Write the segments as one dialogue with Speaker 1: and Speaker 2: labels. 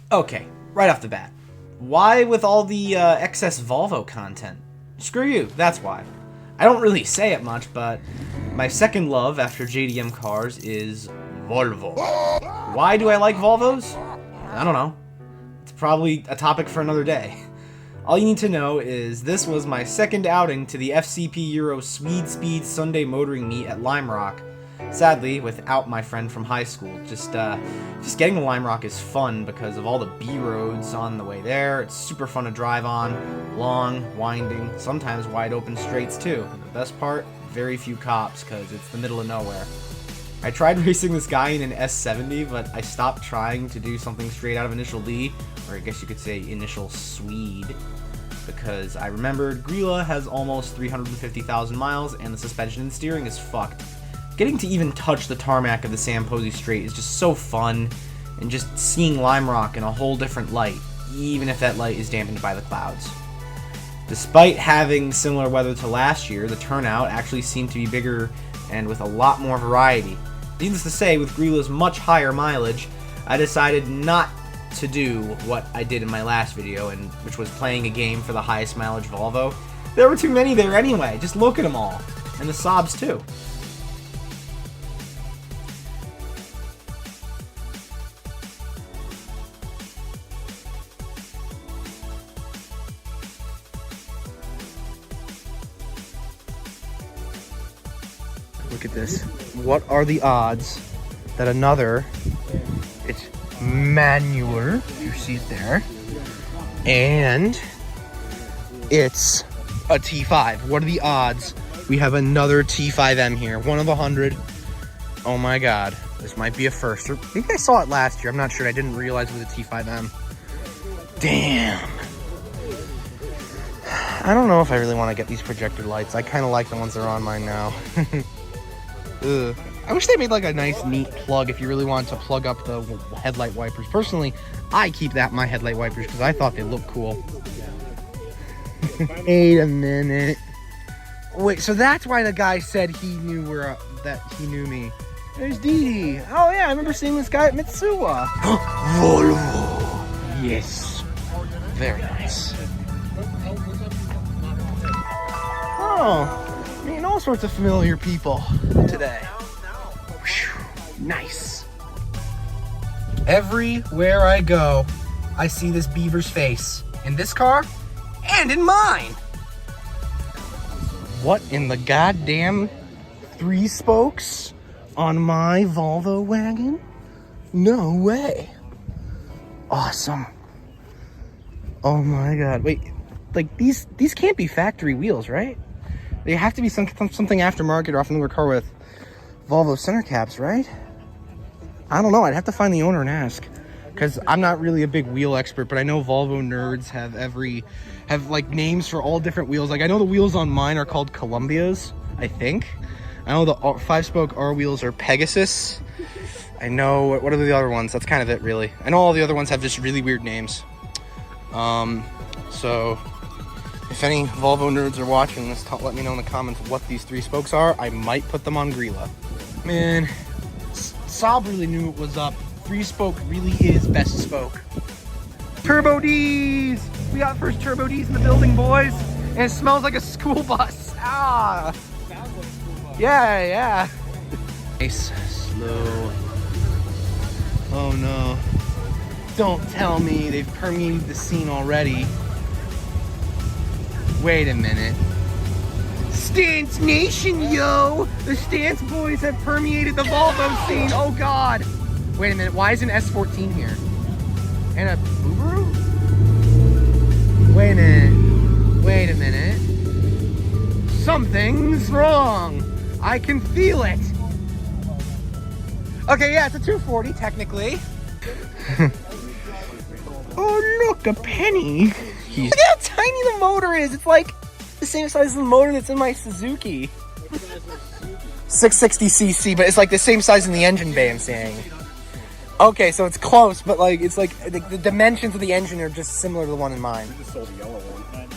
Speaker 1: Okay, right off the bat. Why with all the excess Volvo content? Screw you, that's why. I don't really say it much, but my second love after JDM cars is Volvo. Why do I like Volvos? I don't know. It's probably a topic for another day. All you need to know is this was my second outing to the FCP Euro SAAB Sunday motoring meet at Lime Rock. Sadly, without my friend from high school. Just getting to Lime Rock is fun because of all the B roads on the way there. It's super fun to drive on. Long, winding, sometimes wide open straights too. The best part, very few cops because it's the middle of nowhere. I tried racing this guy in an S70, but I stopped trying to do something straight out of Initial D, or I guess you could say Initial Swede, because I remembered Grilla has almost 350,000 miles and the suspension and steering is fucked. Getting to even touch the tarmac of the Sam Posey Straight is just so fun, and just seeing Lime Rock in a whole different light, even if that light is dampened by the clouds. Despite having similar weather to last year, the turnout actually seemed to be bigger and with a lot more variety. Needless to say, with Grilla's much higher mileage, I decided not to do what I did in my last video, which was playing a game for the highest mileage Volvo. There were too many there anyway, just look at them all. And the SAABs too. Look at this. What are the odds that another, it's manual, you see it there, and it's a T5. What are the odds we have another T5M here? 1 of 100. Oh my god. This might be a first. Or maybe I saw it last year. I'm not sure. I didn't realize it was a T5M. Damn. I don't know if I really want to get these projector lights. I kind of like the ones that are on mine now. Ugh. I wish they made like a nice neat plug if you really wanted to plug up the headlight wipers. Personally, I keep my headlight wipers because I thought they looked cool. Wait a minute. Wait, so that's why the guy said he knew that he knew me. There's Dee. Oh yeah, I remember seeing this guy at Mitsuwa. Volvo. Yes. Very nice. Oh. Meeting all sorts of familiar people today. Whew, nice. Everywhere I go, I see this beaver's face. In this car, and in mine. What in the goddamn 3 spokes on my Volvo wagon? No way. Awesome. Oh my god. Wait, like these can't be factory wheels, right? They have to be something aftermarket or off a newer car with Volvo center caps, right? I don't know. I'd have to find the owner and ask. Because I'm not really a big wheel expert, but I know Volvo nerds have like names for all different wheels. Like I know the wheels on mine are called Columbias, I think. I know the 5-spoke R wheels are Pegasus. I know, what are the other ones? That's kind of it, really. I know all the other ones have just really weird names. So if any Volvo nerds are watching this, let me know in the comments what these 3 spokes are. I might put them on Grilla. Man, SAAB really knew it was up. 3-spoke really is best spoke. Turbo Ds! We got first Turbo Ds in the building, boys. And it smells like a school bus. Ah! Sounds like a school bus. Yeah. Nice, slow. Oh no. Don't tell me they've permeated the scene already. Wait a minute. Stance Nation, yo! The Stance boys have permeated the Volvo scene. Oh god. Wait a minute, why is an S14 here? And a Subaru? Wait a minute. Something's wrong. I can feel it. Okay, yeah, it's a 240 technically. Oh look, a penny. Look at how tiny the motor is. It's like the same size as the motor that's in my Suzuki. 660cc, but it's like the same size in the engine bay, I'm saying. Okay, so it's close, but like it's like the dimensions of the engine are just similar to the one in mine. You just sold the yellow one.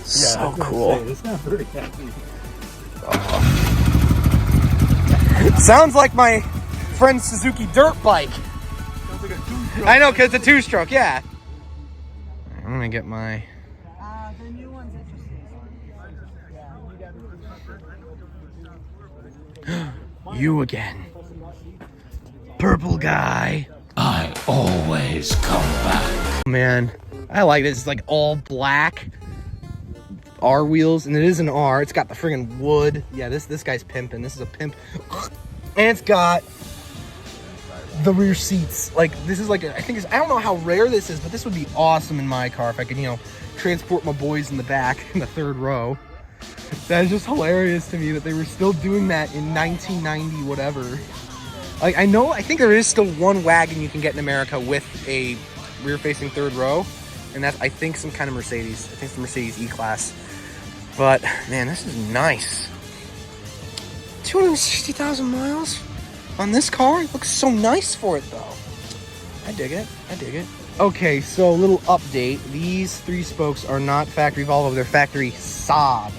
Speaker 1: So cool. Sounds like my friend's Suzuki dirt bike. I know, because it's a two-stroke, yeah. I'm gonna get my...
Speaker 2: The new one's interesting.
Speaker 1: You again. Purple guy.
Speaker 3: I always come back.
Speaker 1: Man, I like this. It's like all black. R wheels, and it is an R. It's got the friggin' wood. Yeah, this guy's pimping. This is a pimp. And it's got the rear seats. Like, this is like, I don't know how rare this is, but this would be awesome in my car if I could, you know, transport my boys in the back in the third row. That is just hilarious to me that they were still doing that in 1990 whatever. Like, I think there is still one wagon you can get in America with a rear-facing third row, and that's, I think, some kind of Mercedes. I think it's the Mercedes E-Class. But, man, this is nice. 260,000 miles on this car? It looks so nice for it, though. I dig it. I dig it. Okay, so a little update. These 3 spokes are not factory Volvo. They're factory SAAB.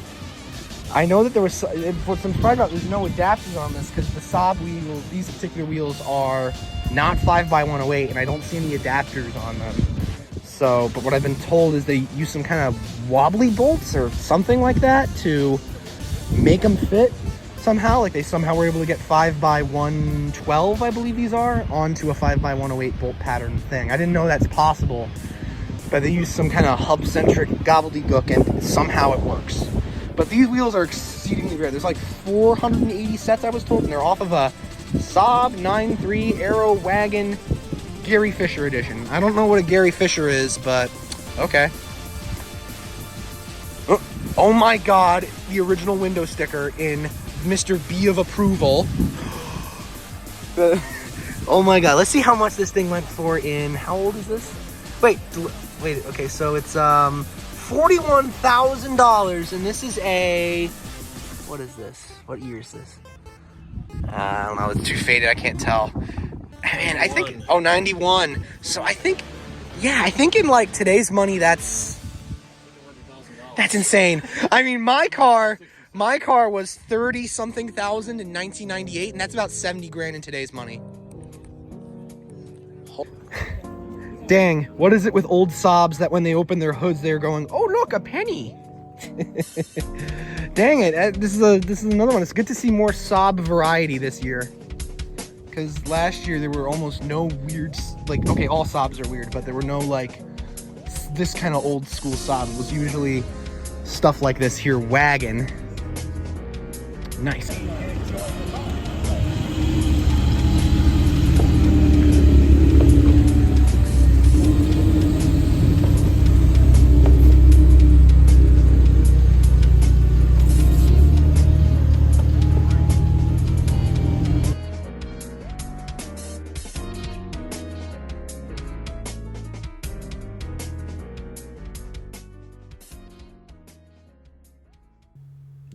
Speaker 1: I know that there was, what I'm surprised about, there's no adapters on this because the SAAB wheels, these particular wheels are not 5x108, and I don't see any adapters on them. So, but what I've been told is they use some kind of wobbly bolts or something like that to make them fit somehow. Like they somehow were able to get 5x112, I believe these are, onto a 5x108 bolt pattern thing. I didn't know that's possible, but they use some kind of hub-centric gobbledygook and somehow it works. But these wheels are exceedingly rare. There's like 480 sets, I was told, and they're off of a SAAB 9.3 Aero Wagon Gary Fisher edition. I don't know what a Gary Fisher is, but okay. Oh my God, the original window sticker in Mr. B of approval. Oh my God, let's see how much this thing went for in, how old is this? Wait, okay, so it's $41,000, and this is a, what is this? What year is this? I don't know, it's too faded, I can't tell. Man, I think, 91. So I think, yeah, I think in like today's money, that's insane. I mean, my car was 30-something thousand in 1998, and that's about 70 grand in today's money. Dang, what is it with old Saabs that when they open their hoods, they're going, oh, look, a penny. Dang it, this is another one. It's good to see more Saab variety this year. Because last year there were almost no weird, like, okay, all Saabs are weird, but there were no, like, this kind of old school Saab. It was usually stuff like this here, wagon. Nice.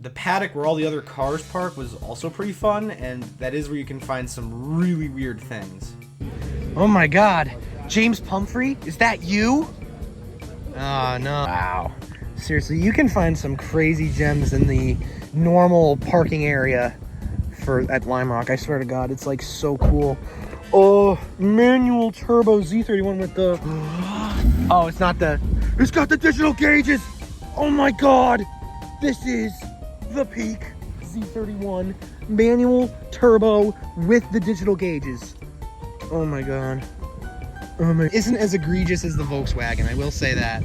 Speaker 1: The paddock where all the other cars park was also pretty fun, and that is where you can find some really weird things. Oh my God, James Pumphrey, is that you? Oh no. Wow. Seriously, you can find some crazy gems in the normal parking area at Lime Rock. I swear to God, it's like so cool. Oh, manual turbo Z31 with the, oh, it's got the digital gauges. Oh my God, this is the peak Z31 manual turbo with the digital gauges. Oh my God. Oh my, isn't as egregious as the Volkswagen, I will say that.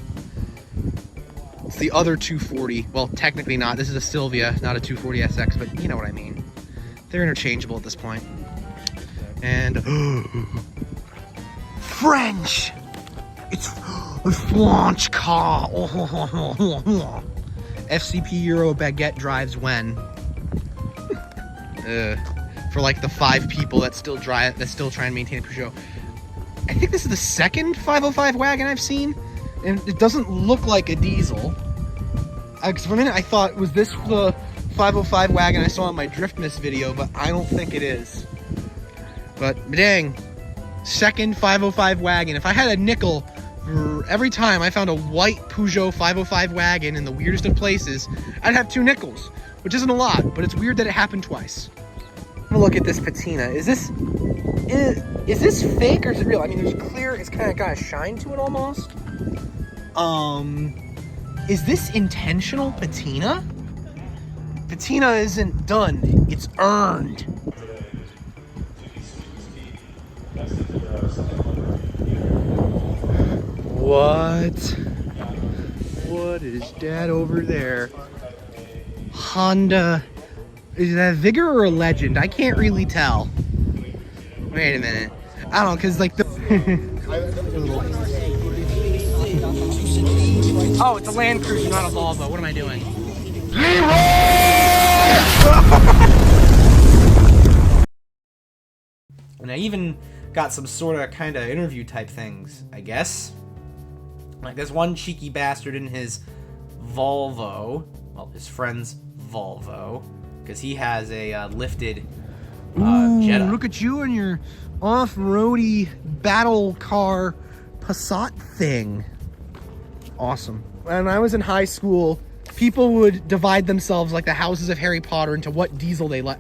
Speaker 1: It's the other 240. Well, technically not. This is a Silvia, not a 240 SX, but you know what I mean. They're interchangeable at this point. And French. It's a French car. FCP Euro baguette drives when? For like the 5 people that still try and maintain a Peugeot. I think this is the second 505 wagon I've seen, and it doesn't look like a diesel. Because for a minute I thought, was this the 505 wagon I saw in my Drift Miss video, but I don't think it is. But dang, second 505 wagon. If I had a nickel for every time I found a white Peugeot 505 wagon in the weirdest of places, I'd have 2 nickels, which isn't a lot, but it's weird that it happened twice.
Speaker 4: Have a look at this patina. Is this fake or is it real? I mean, there's clear. It's kind of got a shine to it almost. Is this intentional patina? Patina isn't done. It's earned. What? What is that over there? Honda. Is that a Vigor or a Legend? I can't really tell. Wait a minute. I don't know, because like the... Oh, it's a Land Cruiser, not a Volvo. What am I doing?
Speaker 1: And I even got some sort of kind of interview type things, I guess. Like there's one cheeky bastard in his Volvo, well, his friend's Volvo, because he has a lifted Jetta.
Speaker 4: Look at you and your off-roady battle car Passat thing. Awesome. When I was in high school, people would divide themselves like the houses of Harry Potter into what diesel they let.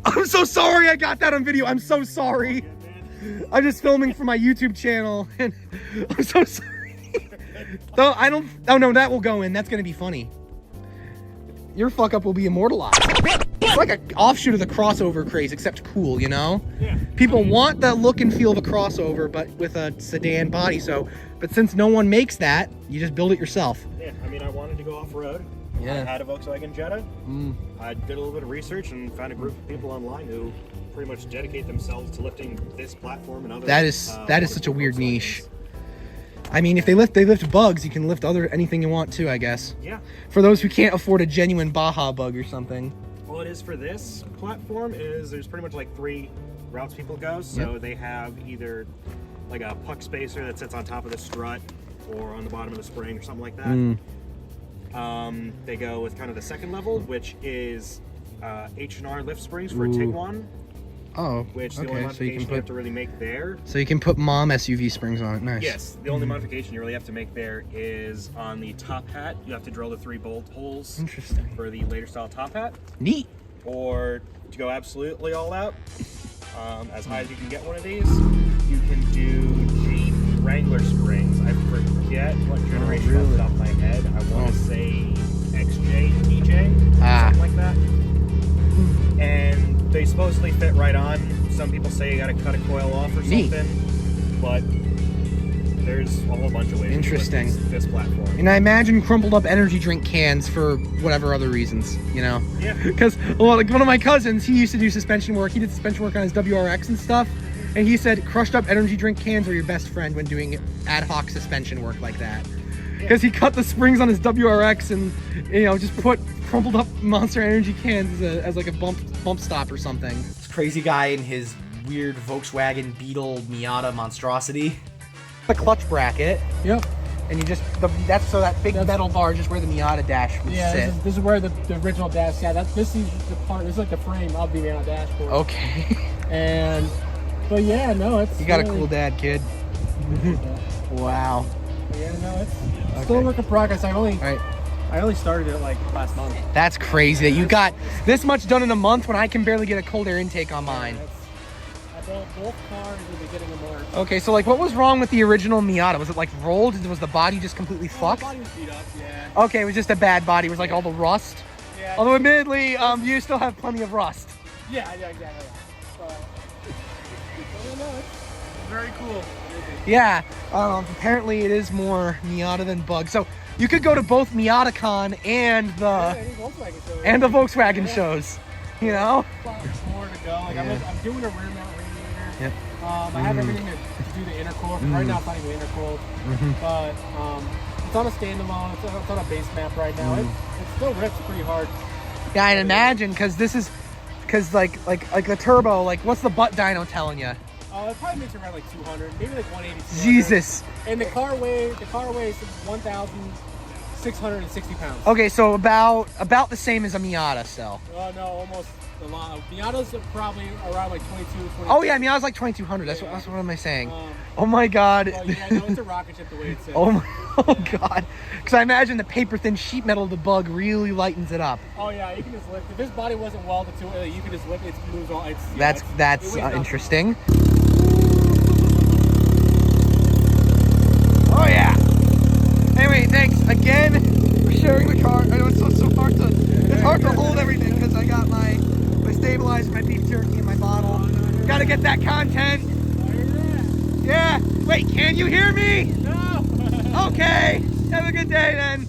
Speaker 4: I'm so sorry I got that on video. I'm so sorry. I'm just filming for my YouTube channel and I'm so sorry. No, I don't. Oh no, that will go in. That's gonna be funny. Your fuck up will be immortalized. It's like an offshoot of the crossover craze, except cool, you know?
Speaker 5: Yeah.
Speaker 4: People want that look and feel of a crossover, but with a sedan body. So, but since no one makes that, you just build it yourself.
Speaker 5: Yeah, I mean, I wanted to go off-road.
Speaker 4: Yeah.
Speaker 5: I had a Volkswagen Jetta. I did a little bit of research and found a group of people online who pretty much dedicate themselves to lifting this platform and other.
Speaker 4: That is such a weird niche. I mean, if they lift bugs, you can lift anything you want too, I guess.
Speaker 5: Yeah.
Speaker 4: For those who can't afford a genuine Baja bug or something.
Speaker 5: All it is for this platform is there's pretty much like 3 routes people go. So they have either like a puck spacer that sits on top of the strut or on the bottom of the spring or something like that. They go with kind of the second level, which is H&R lift springs for a Tiguan.
Speaker 4: Oh,
Speaker 5: Which the
Speaker 4: okay.
Speaker 5: only
Speaker 4: So
Speaker 5: modification
Speaker 4: you can
Speaker 5: you have
Speaker 4: put
Speaker 5: to really make there.
Speaker 4: So you can put mom SUV springs on it. Nice.
Speaker 5: Yes, the only modification you really have to make there is on the top hat. You have to drill the 3 bolt holes.
Speaker 4: Interesting.
Speaker 5: For the later style top hat.
Speaker 4: Neat.
Speaker 5: Or to go absolutely all out, as high as you can get one of these, you can do Jeep Wrangler springs. I forget what generation off the top of my head. I want to say XJ, EJ, something like that. And they supposedly fit right on. Some people say you gotta cut a coil off or something, but there's a whole bunch of ways.
Speaker 4: Interesting.
Speaker 5: To lift this platform.
Speaker 4: And I imagine crumpled up energy drink cans for whatever other reasons, you know?
Speaker 5: Yeah.
Speaker 4: Because like one of my cousins, he used to do suspension work. He did suspension work on his WRX and stuff. And he said crushed up energy drink cans are your best friend when doing ad hoc suspension work like that. Because he cut the springs on his WRX and, you know, just put crumpled up Monster Energy cans as like a bump stop or something.
Speaker 1: This crazy guy in his weird Volkswagen Beetle Miata monstrosity.
Speaker 4: The clutch bracket.
Speaker 6: Yep.
Speaker 4: And you just, that's so that big metal bar just where the Miata dash would sit.
Speaker 6: This is where the original dash, this is the part, this is like the frame of the Miata dashboard.
Speaker 4: Okay.
Speaker 6: But yeah, no, it's...
Speaker 4: You got a cool dad, kid. Wow.
Speaker 6: Yeah, no, it's still a work in progress. I only started it like last month.
Speaker 4: That's crazy that you got this much done in a month when I can barely get a cold air intake on mine.
Speaker 6: I built both cars at the beginning of March.
Speaker 4: Okay, so like what was wrong with the original Miata? Was it like rolled? Was the body just completely fucked?
Speaker 6: The body was beat up, yeah.
Speaker 4: Okay, it was just a bad body. It was like all the rust.
Speaker 6: Yeah.
Speaker 4: Although admittedly, you still have plenty of rust.
Speaker 6: Yeah, exactly. But no, it's very cool.
Speaker 4: Yeah, apparently it is more Miata than Bug. So you could go to both MiataCon and the Volkswagen shows, you know?
Speaker 6: More to go. Like I'm doing a rear mount radiator.
Speaker 4: Yep.
Speaker 6: I have everything to do the intercooled. Right now it's not even intercooled. But it's on a standalone. It's on a base map right now. It still rips pretty hard.
Speaker 4: Yeah, I'd imagine because like the turbo, like what's the butt dyno telling you?
Speaker 6: It probably makes it around like 200, maybe like 180. 200.
Speaker 4: Jesus.
Speaker 6: And the car weighs 1,600 660 pounds.
Speaker 4: Okay, so about the same as a Miata still.
Speaker 6: Oh no, almost a lot. Miatas are probably around like 22, 23.
Speaker 4: Oh yeah, Miata's like 2200. That's what am I saying? Oh my god.
Speaker 6: Oh yeah, no, it's a rocket ship the way it's.
Speaker 4: Oh god. Because I imagine the paper thin sheet metal of the bug really lightens it up.
Speaker 6: Oh yeah, you can just lift. If this body wasn't welded to it, you can just lift it. It moves all.
Speaker 4: That's interesting. Oh yeah. Anyway, thanks again for sharing the car. I know it's so hard to hold everything because I got my stabilizer, my beef jerky, and my bottle. Got to get that content. Yeah. Wait, can you hear me?
Speaker 6: No.
Speaker 4: Okay. Have a good day then.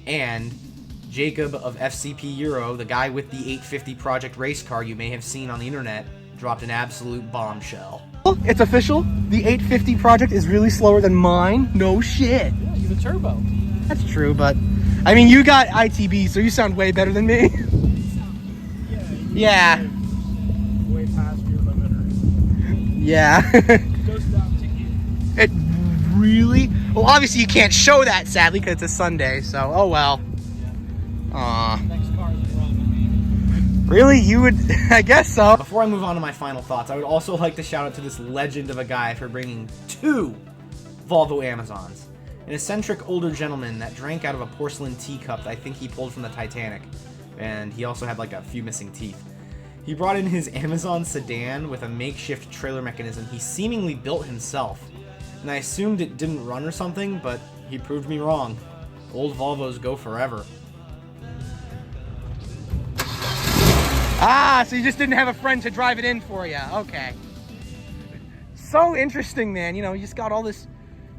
Speaker 1: And Jacob of FCP Euro, the guy with the 850 Project race car you may have seen on the internet, dropped an absolute bombshell.
Speaker 4: It's official. The 850 Project is really slower than mine. No shit.
Speaker 6: Yeah, he's a turbo.
Speaker 4: That's true, but I mean, you got ITB, so you sound way better than me. Yeah.
Speaker 6: Way past your limiter.
Speaker 4: Yeah.
Speaker 6: Goes down to you.
Speaker 4: It really? Well, obviously you can't show that, sadly, because it's a Sunday, so oh well. Aw.
Speaker 6: Next car is wrong.
Speaker 4: Really? You would? I guess so.
Speaker 1: Before I move on to my final thoughts, I would also like to shout out to this legend of a guy for bringing 2 Volvo Amazons. An eccentric older gentleman that drank out of a porcelain teacup that I think he pulled from the Titanic. And he also had like a few missing teeth. He brought in his Amazon sedan with a makeshift trailer mechanism he seemingly built himself. And I assumed it didn't run or something, but he proved me wrong. Old Volvos go forever.
Speaker 4: Ah, so you just didn't have a friend to drive it in for you. Okay. So interesting, man. You know, you just got all this,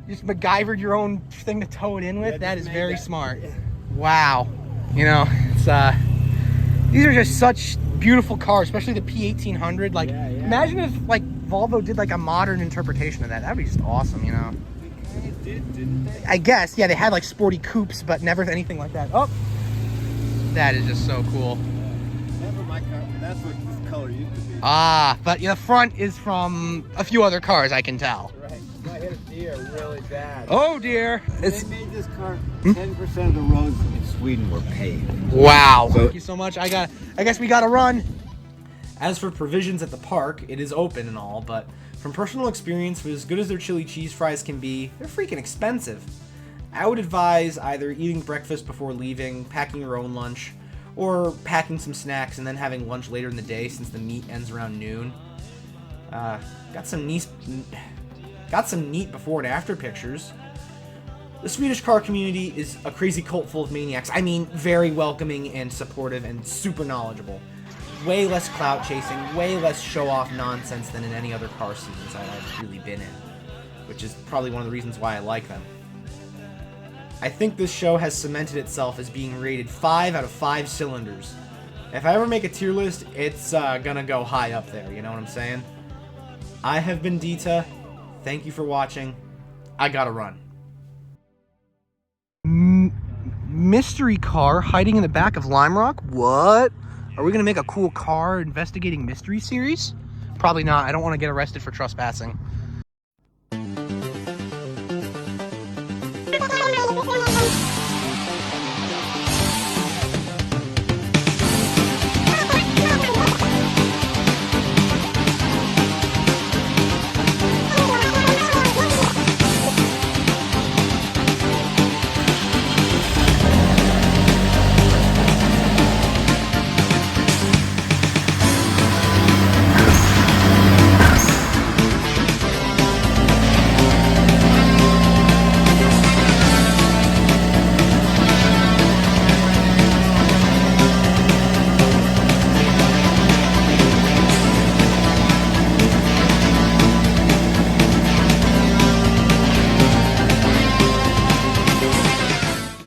Speaker 4: you just MacGyvered your own thing to tow it in with. That is very smart. Wow. You know, it's these are just such beautiful cars, especially the P1800. Like, imagine if like Volvo did like a modern interpretation of that. That'd be just awesome, you know.
Speaker 5: They kind of did, didn't they?
Speaker 4: I guess, yeah, they had like sporty coupes, but never anything like that. Oh, that is just so cool.
Speaker 5: Never my car. That's what this color used to be.
Speaker 4: Ah, but the front is from a few other cars, I can tell.
Speaker 5: Right. I hit a deer really bad.
Speaker 4: Oh dear.
Speaker 5: They made this car. 10% of the roads in Sweden were paved.
Speaker 4: Wow. Thank you so much. I guess we gotta run.
Speaker 1: As for provisions at the park, it is open and all, but from personal experience, for as good as their chili cheese fries can be, they're freaking expensive. I would advise either eating breakfast before leaving, packing your own lunch, or packing some snacks and then having lunch later in the day since the meet ends around noon. Got some neat before and after pictures. The Swedish car community is a crazy cult full of maniacs. I mean, very welcoming and supportive and super knowledgeable. Way less clout chasing, way less show-off nonsense than in any other car scenes that I've really been in, which is probably one of the reasons why I like them. I think this show has cemented itself as being rated 5 out of 5 cylinders. If I ever make a tier list, it's gonna go high up there, you know what I'm saying? I have been Dita. Thank you for watching. I gotta run.
Speaker 4: Mystery car hiding in the back of Lime Rock? What? Are we gonna make a cool car investigating mystery series? Probably not. I don't want to get arrested for trespassing.